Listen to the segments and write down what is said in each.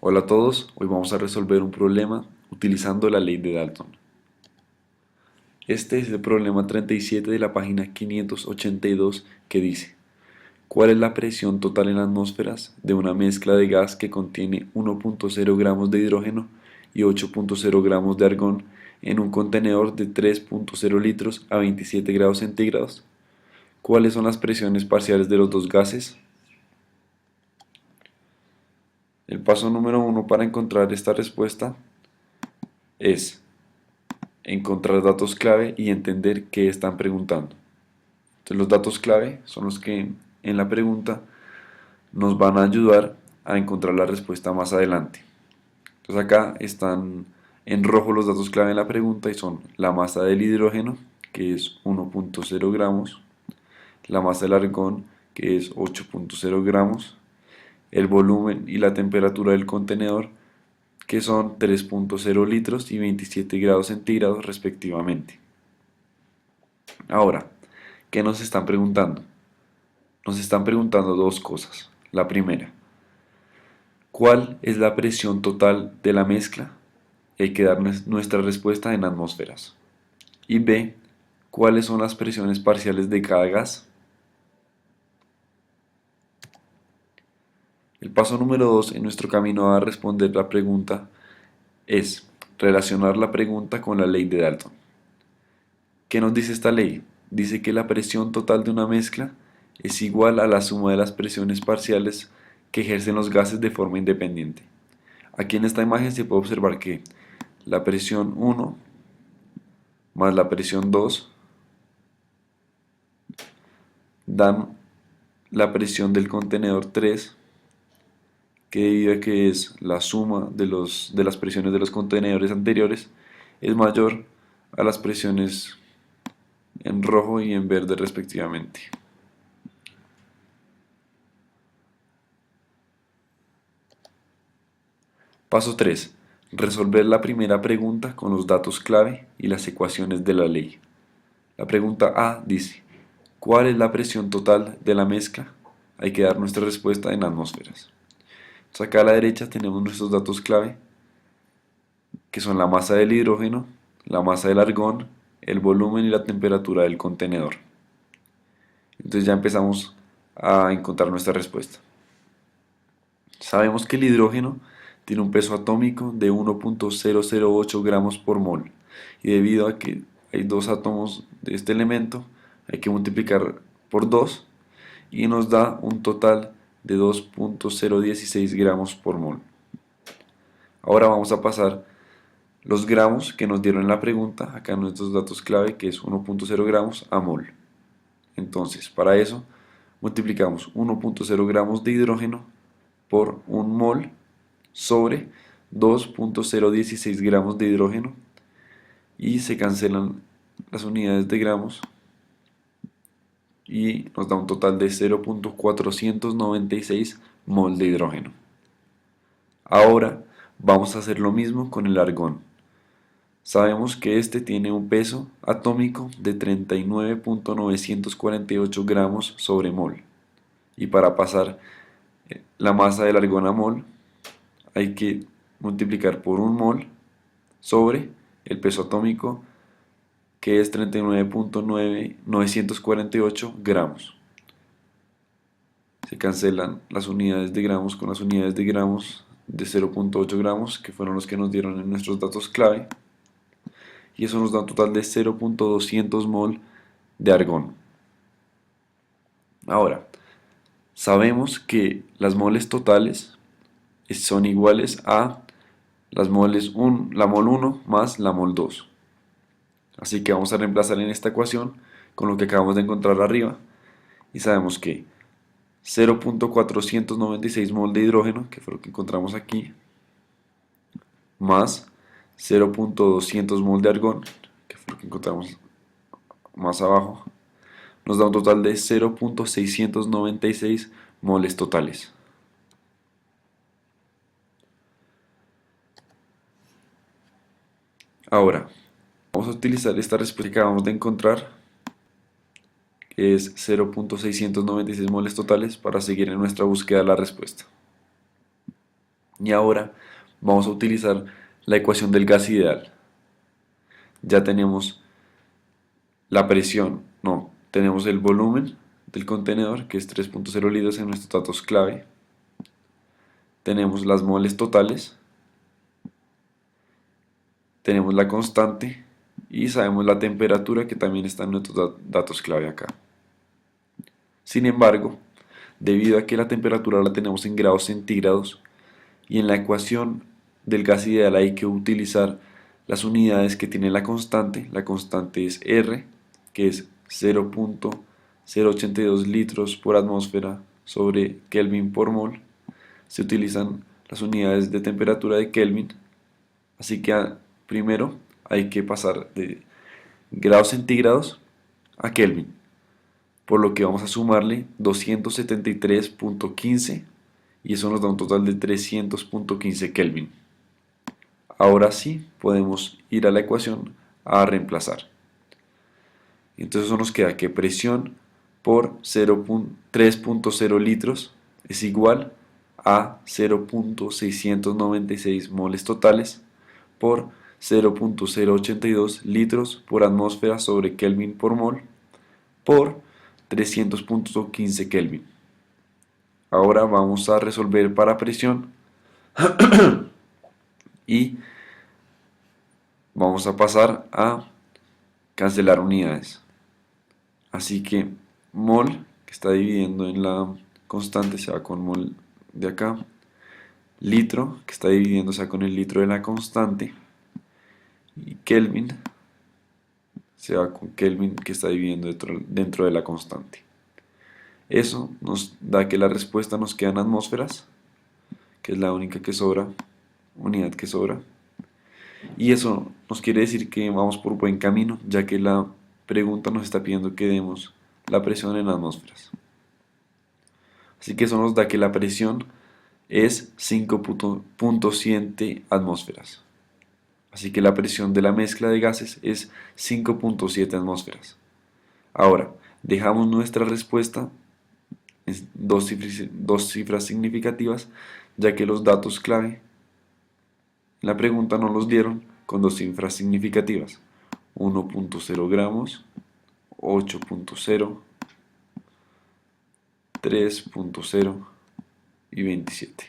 Hola a todos, hoy vamos a resolver un problema utilizando la ley de Dalton. Este es el problema 37 de la página 582 que dice: ¿cuál es la presión total en atmósferas de una mezcla de gas que contiene 1.0 gramos de hidrógeno y 8.0 gramos de argón en un contenedor de 3.0 litros a 27 grados centígrados? ¿Cuáles son las presiones parciales de los dos gases? El paso número 1 para encontrar esta respuesta es encontrar datos clave y entender qué están preguntando. Entonces, los datos clave son los que en la pregunta nos van a ayudar a encontrar la respuesta más adelante. Entonces acá están en rojo los datos clave en la pregunta y son la masa del hidrógeno, que es 1.0 gramos, la masa del argón, que es 8.0 gramos, el volumen y la temperatura del contenedor, que son 3.0 litros y 27 grados centígrados respectivamente. Ahora, ¿qué nos están preguntando? Nos están preguntando dos cosas. La primera, ¿cuál es la presión total de la mezcla? Hay que dar nuestra respuesta en atmósferas. Y B, ¿cuáles son las presiones parciales de cada gas? El paso número 2 en nuestro camino a responder la pregunta es relacionar la pregunta con la ley de Dalton. ¿Qué nos dice esta ley? Dice que la presión total de una mezcla es igual a la suma de las presiones parciales que ejercen los gases de forma independiente. Aquí en esta imagen se puede observar que la presión 1 más la presión 2 dan la presión del contenedor 3, que debido a que es la suma de las presiones de los contenedores anteriores, es mayor a las presiones en rojo y en verde respectivamente. Paso 3. Resolver la primera pregunta con los datos clave y las ecuaciones de la ley. La pregunta A dice: ¿cuál es la presión total de la mezcla? Hay que dar nuestra respuesta en atmósferas. Entonces acá a la derecha tenemos nuestros datos clave, que son la masa del hidrógeno, la masa del argón, el volumen y la temperatura del contenedor. Entonces ya empezamos a encontrar nuestra respuesta. Sabemos que el hidrógeno tiene un peso atómico de 1.008 gramos por mol, y debido a que hay dos átomos de este elemento, hay que multiplicar por 2 y nos da un total de 2.016 gramos por mol. Ahora vamos a pasar los gramos que nos dieron en la pregunta, acá en nuestros datos clave, que es 1.0 gramos a mol. Entonces, para eso, multiplicamos 1.0 gramos de hidrógeno por 1 mol sobre 2.016 gramos de hidrógeno, y se cancelan las unidades de gramos y nos da un total de 0.496 mol de hidrógeno. Ahora vamos a hacer lo mismo con el argón. Sabemos que este tiene un peso atómico de 39.948 gramos sobre mol. Y para pasar la masa del argón a mol, hay que multiplicar por 1 mol sobre el peso atómico, que es 39.948 gramos. Se cancelan las unidades de gramos con las unidades de gramos de 0.8 gramos, que fueron los que nos dieron en nuestros datos clave, y eso nos da un total de 0.200 mol de argón. Ahora, sabemos que las moles totales son iguales a la mol 1 más la mol 2. Así que vamos a reemplazar en esta ecuación con lo que acabamos de encontrar arriba, y sabemos que 0.496 mol de hidrógeno, que fue lo que encontramos aquí, más 0.200 mol de argón, que fue lo que encontramos más abajo, nos da un total de 0.696 moles totales. Ahora, vamos a utilizar esta respuesta que acabamos de encontrar, que es 0.696 moles totales, para seguir en nuestra búsqueda de la respuesta. Y ahora vamos a utilizar la ecuación del gas ideal. Ya tenemos la presión, no, tenemos el volumen del contenedor, que es 3.0 litros en nuestros datos clave. Tenemos las moles totales, tenemos la constante y sabemos la temperatura, que también está en nuestros datos clave acá. Sin embargo, debido a que la temperatura la tenemos en grados centígrados y en la ecuación del gas ideal hay que utilizar las unidades que tiene la constante es R, que es 0.082 litros por atmósfera sobre Kelvin por mol. Se utilizan las unidades de temperatura de Kelvin, así que primero hay que pasar de grados centígrados a Kelvin, por lo que vamos a sumarle 273.15 y eso nos da un total de 300.15 Kelvin. Ahora sí podemos ir a la ecuación a reemplazar. Entonces eso nos queda que presión por 3.0 litros es igual a 0.696 moles totales por 0.082 litros por atmósfera sobre Kelvin por mol por 300.15 Kelvin. Ahora vamos a resolver para presión y vamos a pasar a cancelar unidades. Así que mol, que está dividiendo en la constante, se va con mol de acá. Litro, que está dividiendo, se va con el litro de la constante. Y Kelvin, se va con Kelvin, que está dividiendo dentro de la constante. Eso nos da que la respuesta nos queda en atmósferas, que es la única que sobra, unidad que sobra. Y eso nos quiere decir que vamos por buen camino, ya que la pregunta nos está pidiendo que demos la presión en atmósferas. Así que eso nos da que la presión es 5.7 atmósferas. Así que la presión de la mezcla de gases es 5.7 atmósferas. Ahora, dejamos nuestra respuesta en dos cifras significativas, ya que los datos clave en la pregunta nos los dieron con dos cifras significativas: 1.0 gramos, 8.0, 3.0 y 27.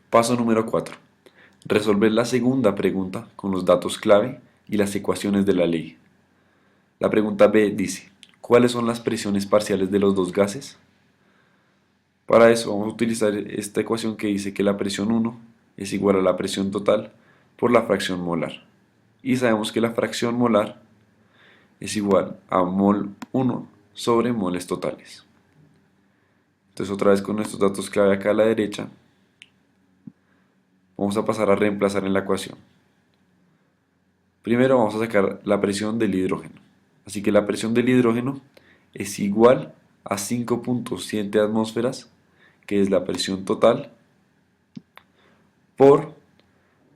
Paso número 4. Resolver la segunda pregunta con los datos clave y las ecuaciones de la ley. La pregunta B dice: ¿cuáles son las presiones parciales de los dos gases? Para eso vamos a utilizar esta ecuación que dice que la presión 1 es igual a la presión total por la fracción molar. Y sabemos que la fracción molar es igual a mol 1 sobre moles totales. Entonces otra vez con nuestros datos clave acá a la derecha, vamos a pasar a reemplazar en la ecuación. Primero vamos a sacar la presión del hidrógeno. Así que la presión del hidrógeno es igual a 5.7 atmósferas, que es la presión total, por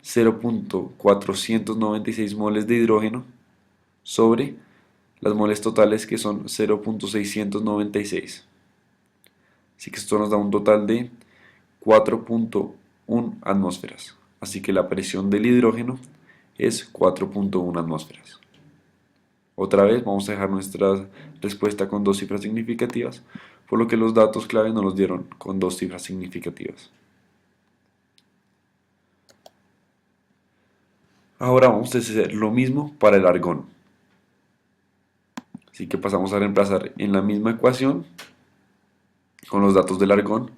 0.496 moles de hidrógeno sobre las moles totales, que son 0.696. Así que esto nos da un total de 4.1 atmósferas. Así que la presión del hidrógeno es 4.1 atmósferas. Otra vez vamos a dejar nuestra respuesta con dos cifras significativas, por lo que los datos clave nos los dieron con dos cifras significativas. Ahora vamos a hacer lo mismo para el argón. Así que pasamos a reemplazar en la misma ecuación con los datos del argón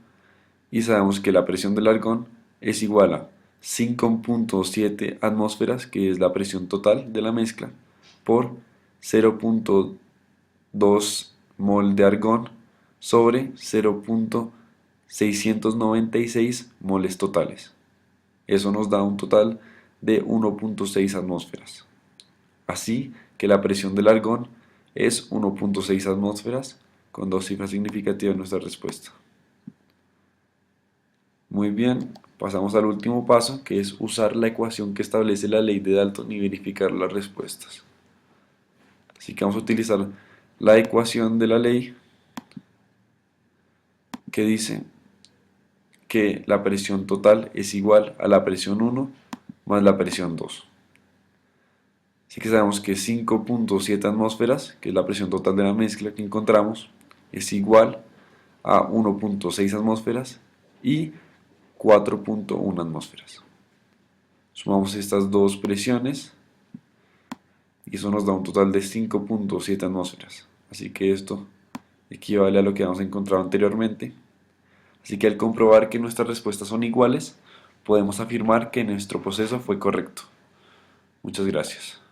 y sabemos que la presión del argón es igual a 5.7 atmósferas, que es la presión total de la mezcla, por 0.2 mol de argón sobre 0.696 moles totales. Eso nos da un total de 1.6 atmósferas. Así que la presión del argón es 1.6 atmósferas, con dos cifras significativas en nuestra respuesta. Muy bien, pasamos al último paso, que es usar la ecuación que establece la ley de Dalton y verificar las respuestas. Así que vamos a utilizar la ecuación de la ley que dice que la presión total es igual a la presión 1 más la presión 2. Así que sabemos que 5.7 atmósferas, que es la presión total de la mezcla que encontramos, es igual a 1.6 atmósferas y 4.1 atmósferas. Sumamos estas dos presiones y eso nos da un total de 5.7 atmósferas. Así que esto equivale a lo que habíamos encontrado anteriormente. Así que al comprobar que nuestras respuestas son iguales, podemos afirmar que nuestro proceso fue correcto. Muchas gracias.